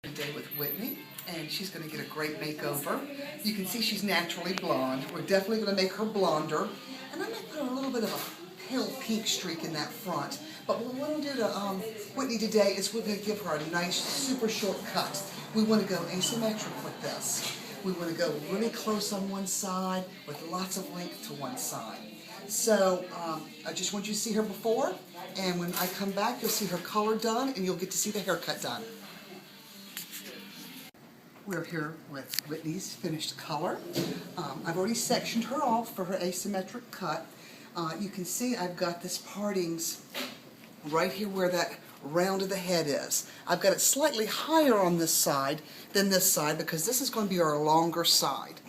Today with Whitney, and she's going to get a great makeover. You can see she's naturally blonde. We're definitely going to make her blonder, and I might put a little bit of a pale pink streak in that front. But what we want to do to Whitney today is we're going to give her a nice super short cut. We want to go asymmetric with this. We want to go really close on one side with lots of length to one side. So I just want you to see her before, and when I come back you'll see her color done and you'll get to see the haircut done. We're here with Whitney's finished color. I've already sectioned her off for her asymmetric cut. You can see I've got this partings right here where that round of the head is. I've got it slightly higher on this side than this side because this is going to be our longer side.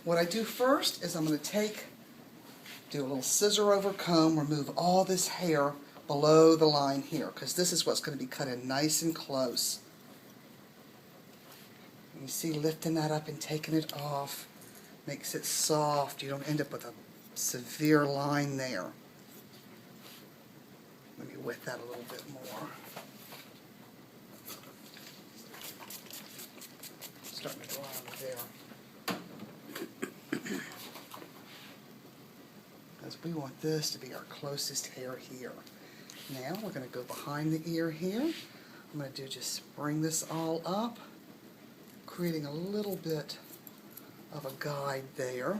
What I do first is I'm going to do a little scissor over comb, remove all this hair below the line here because this is what's going to be cut in nice and close. You see, lifting that up and taking it off makes it soft. You don't end up with a severe line there. Let me wet that a little bit more. Starting to dry under there. Because we want this to be our closest hair here. Now we're going to go behind the ear here. I'm going to just bring this all up, creating a little bit of a guide there.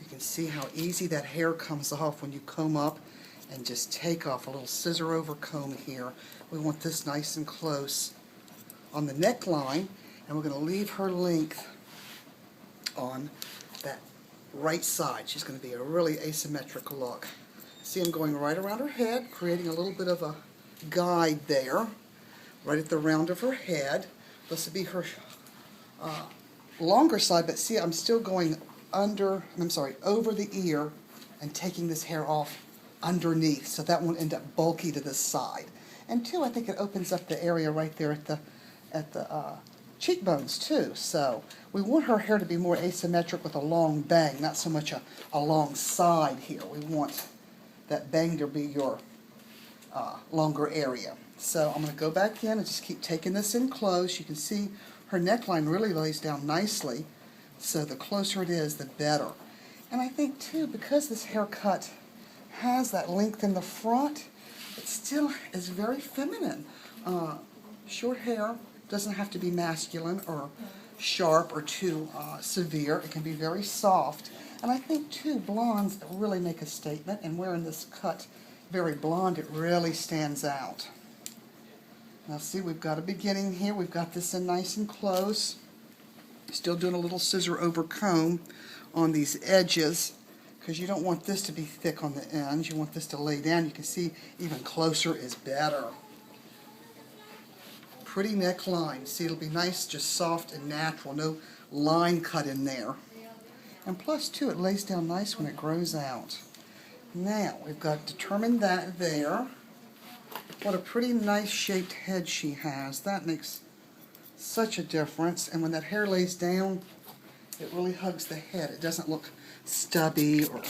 You can see how easy that hair comes off when you comb up and just take off a little scissor over comb here. We want this nice and close on the neckline, and we're going to leave her length on that right side. She's going to be a really asymmetric look. See, I'm going right around her head, creating a little bit of a guide there, right at the round of her head. This will be her longer side, but see, I'm still going over the ear and taking this hair off underneath, so that won't end up bulky to this side. And two, I think it opens up the area right there at the cheekbones too. So we want her hair to be more asymmetric with a long bang, not so much a long side here. We want that bang to be your longer area. So I'm going to go back in and just keep taking this in close. You can see her neckline really lays down nicely, so the closer it is, the better. And I think too, because this haircut has that length in the front, it still is very feminine. Short hair doesn't have to be masculine or sharp or too severe. It can be very soft. And I think too, blondes really make a statement, and wearing this cut very blonde, it really stands out. Now see, we've got a beginning here. We've got this in nice and close. Still doing a little scissor over comb on these edges because you don't want this to be thick on the ends. You want this to lay down. You can see even closer is better. Pretty neckline. See, it'll be nice, just soft and natural. No line cut in there. And plus, too, it lays down nice when it grows out. Now, we've got determined that there. What a pretty nice shaped head she has. That makes such a difference. And when that hair lays down, it really hugs the head. It doesn't look stubby or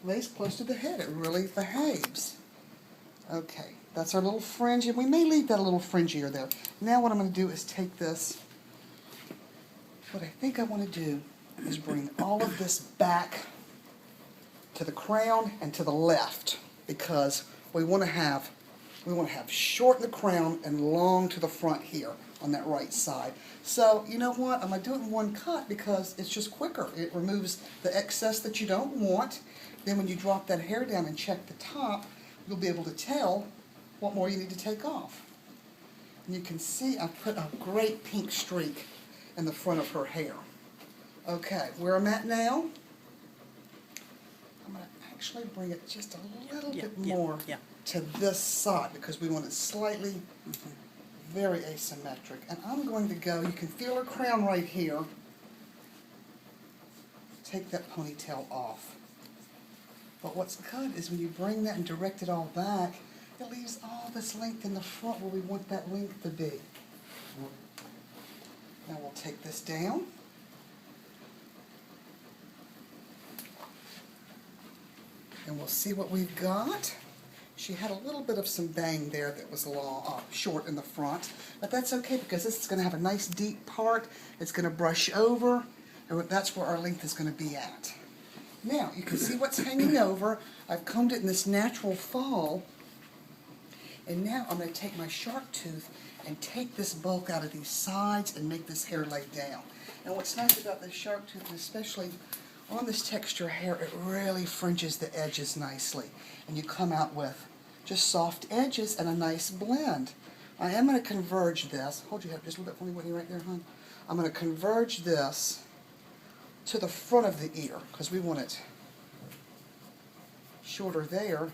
lays close to the head. It really behaves. Okay, that's our little fringe. And we may leave that a little fringier there. Now what I'm going to do is take this. What I think I want to do is bring all of this back to the crown and to the left, because we want to have short in the crown and long to the front here on that right side. So you know what? I'm going to do it in one cut because it's just quicker. It removes the excess that you don't want. Then when you drop that hair down and check the top, you'll be able to tell what more you need to take off. And you can see I put a great pink streak in the front of her hair. Okay, where I'm at now, I'm going to actually bring it just a little bit more to this side because we want it slightly very asymmetric. And I'm going to go, you can feel her crown right here. Take that ponytail off. But what's good is when you bring that and direct it all back, it leaves all this length in the front where we want that length to be. Now we'll take this down. And we'll see what we've got. she had a little bit of some bang there that was long, short in the front, but that's okay because this is going to have a nice deep part. It's going to brush over, and that's where our length is going to be at. Now, you can see what's hanging over. I've combed it in this natural fall, and now I'm going to take my shark tooth and take this bulk out of these sides and make this hair lay down. And what's nice about this shark tooth, especially on this texture hair, it really fringes the edges nicely. And you come out with just soft edges and a nice blend. I am going to converge this. Hold your head just a little bit for me, Whitney, right there, hon. I'm going to converge this to the front of the ear because we want it shorter there.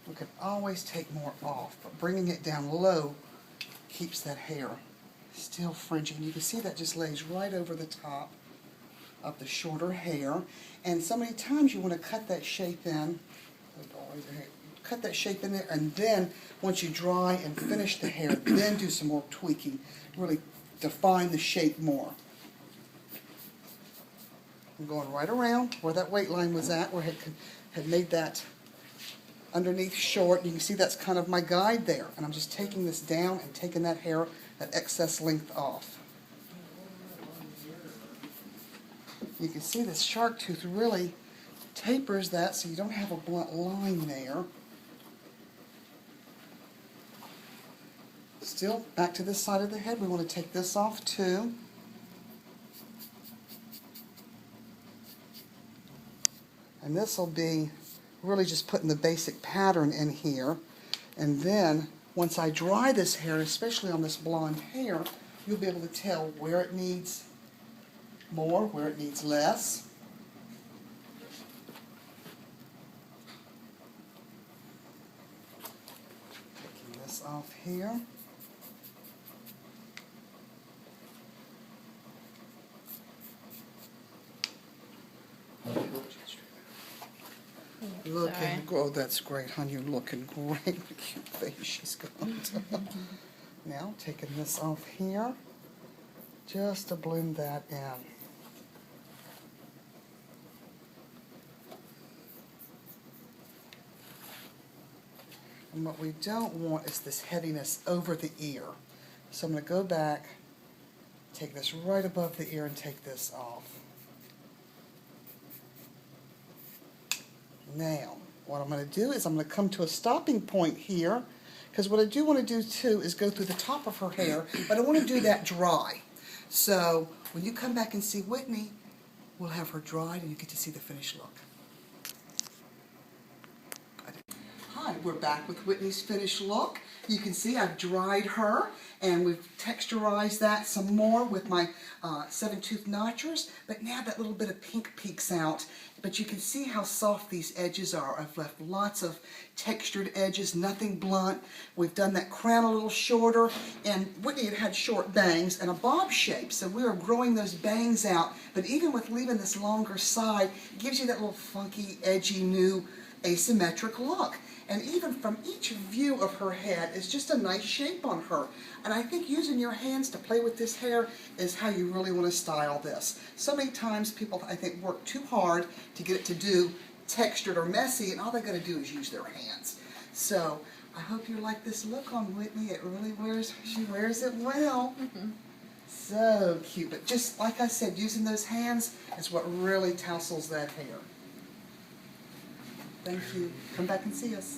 We can always take more off, but bringing it down low keeps that hair still fringing. You can see that just lays right over the top of the shorter hair. And so many times you want to cut that shape in. Cut that shape in there, and then once you dry and finish the hair, then do some more tweaking. Really define the shape more. I'm going right around where that weight line was at, where I had made that underneath short. You can see that's kind of my guide there. And I'm just taking this down and taking that hair, that excess length off. You can see this shark tooth really tapers that so you don't have a blunt line there. Still, back to this side of the head, we want to take this off too. And this will be really just putting the basic pattern in here. And then, once I dry this hair, especially on this blonde hair, you'll be able to tell where it needs more, where it needs less. Taking this off here. Looking, oh, that's great, hon. You're looking great. Cute face she's got. Now, taking this off here, just to blend that in. And what we don't want is this heaviness over the ear. So I'm going to go back, take this right above the ear, and take this off. Now, what I'm going to do is I'm going to come to a stopping point here, because what I do want to do too is go through the top of her hair, but I want to do that dry. So when you come back and see Whitney, we'll have her dried and you get to see the finished look. Hi, we're back with Whitney's finished look. You can see I've dried her and we've texturized that some more with my 7-tooth notchers, but now that little bit of pink peeks out. But you can see how soft these edges are. I've left lots of textured edges, nothing blunt. We've done that crown a little shorter, and Whitney had short bangs and a bob shape, so we were growing those bangs out. But even with leaving this longer side, it gives you that little funky, edgy, new asymmetric look. And even from each view of her head, it's just a nice shape on her. And I think using your hands to play with this hair is how you really want to style this. So many times people, I think, work too hard to get it to do textured or messy, and all they're going to do is use their hands. So I hope you like this look on Whitney. It really wears, she wears it well. So cute. But just like I said, using those hands is what really tassels that hair. Thank you. Come back and see us.